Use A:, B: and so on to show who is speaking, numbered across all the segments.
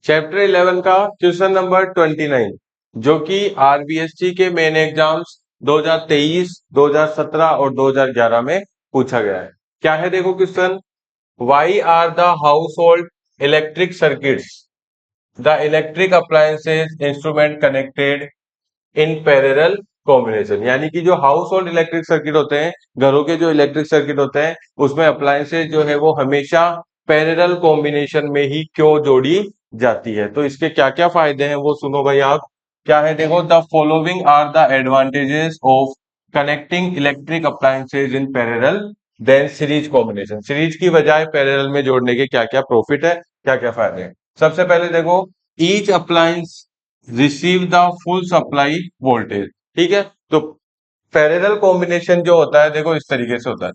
A: Chapter 11 का question number 29 जो कि आरबीएसटी के मेन एग्जाम्स 2023, 2017 और 2011 में पूछा गया है। क्या है देखो question, why are the household electric circuits the electric appliances instrument connected in parallel combination. यानी कि जो हाउस होल्ड इलेक्ट्रिक सर्किट होते हैं, घरों के जो इलेक्ट्रिक सर्किट होते हैं, उसमें अप्लायंसेज जो है वो हमेशा पैरेलल कॉम्बिनेशन में ही क्यों जोड़ी जाती है। तो इसके क्या क्या फायदे हैं वो सुनो भाई आप। क्या है देखो, the following are the advantages of connecting electric appliances in parallel then series combination. Series की बजाय पैरेलल में जोड़ने के क्या क्या प्रॉफिट है, क्या क्या फायदे हैं। सबसे पहले देखो, each appliance receive the full supply voltage. ठीक है, तो पैरेलल कॉम्बिनेशन जो होता है देखो इस तरीके से होता है।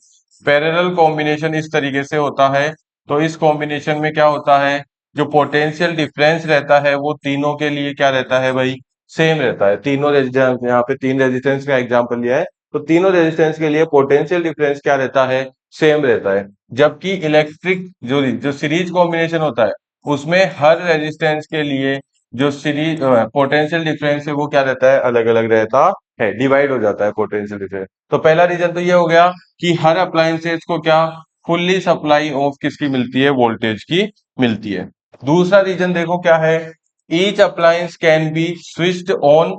A: पैरेलल कॉम्बिनेशन इस तरीके से होता है। तो इस कॉम्बिनेशन में क्या होता है, जो पोटेंशियल डिफरेंस रहता है वो तीनों के लिए क्या रहता है भाई, सेम रहता है। तीनों रेजिस्टेंस, यहाँ पे 3 रेजिस्टेंस का एग्जांपल लिया है, तो तीनों रेजिस्टेंस के लिए पोटेंशियल डिफरेंस क्या रहता है, सेम रहता है। जबकि इलेक्ट्रिक जो जो सीरीज कॉम्बिनेशन होता है उसमें हर रेजिस्टेंस के लिए जो सीरीज पोटेंशियल डिफरेंस है वो क्या रहता है, अलग अलग रहता है, डिवाइड हो जाता है पोटेंशियल डिफरेंस। तो पहला रीजन तो ये हो गया कि हर अप्लायंसेस को क्या फुल्ली सप्लाई ऑफ किसकी मिलती है, वोल्टेज की मिलती है। दूसरा रीजन देखो क्या है, each appliance can be switched on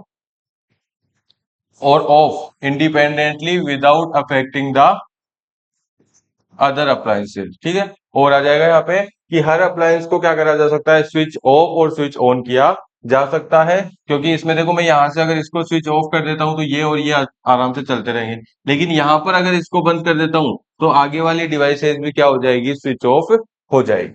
A: और off independently without affecting the other appliances. ठीक है, और आ जाएगा यहाँ पे कि हर अप्लायंस को क्या करा जा सकता है, स्विच ऑफ और स्विच ऑन किया जा सकता है। क्योंकि इसमें देखो, मैं यहां से अगर इसको स्विच ऑफ कर देता हूं तो ये और ये आराम से चलते रहेंगे, लेकिन यहां पर अगर इसको बंद कर देता हूं तो आगे वाली डिवाइसेज भी क्या हो जाएगी, स्विच ऑफ हो जाएगी।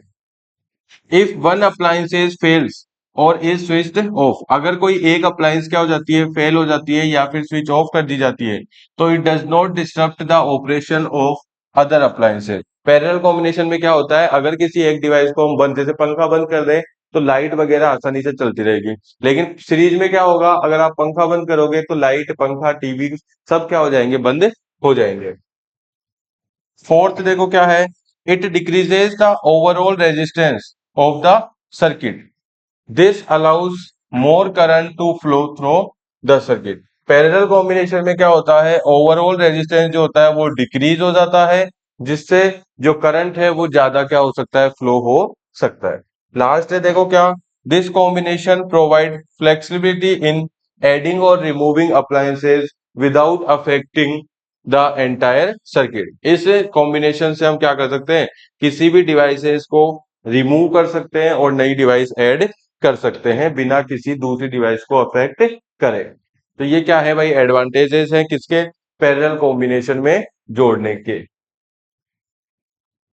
A: इफ वन अप्लायंसेज फेल्स और इज स्विच्ड ऑफ, अगर कोई एक अप्लायंस क्या हो जाती है, फेल हो जाती है या फिर स्विच ऑफ कर दी जाती है, तो it does not disturb the operation of other appliances. Parallel combination में क्या होता है, अगर किसी एक डिवाइस को हम बंद, जैसे पंखा बंद कर दें तो लाइट वगैरह आसानी से चलती रहेगी। लेकिन सीरीज में क्या होगा, अगर आप पंखा बंद करोगे तो लाइट, पंखा, टीवी सब क्या हो जाएंगे, बंद हो जाएंगे। फोर्थ देखो क्या है, it decreases the overall resistance of the circuit, this allows more current to flow through the circuit. Parallel combination में क्या होता है, ओवरऑल रेजिस्टेंस जो होता है वो डिक्रीज हो जाता है, जिससे जो करंट है वो ज्यादा क्या हो सकता है, फ्लो हो सकता है। लास्ट है देखो क्या, this combination provide flexibility in adding और removing appliances without affecting the entire circuit. इस कॉम्बिनेशन से हम क्या कर सकते हैं, किसी भी डिवाइसेस को रिमूव कर सकते हैं और नई डिवाइस ऐड कर सकते हैं बिना किसी दूसरी डिवाइस को अफेक्ट करे। तो ये क्या है भाई, एडवांटेजेस हैं किसके, पैरेलल कॉम्बिनेशन में जोड़ने के।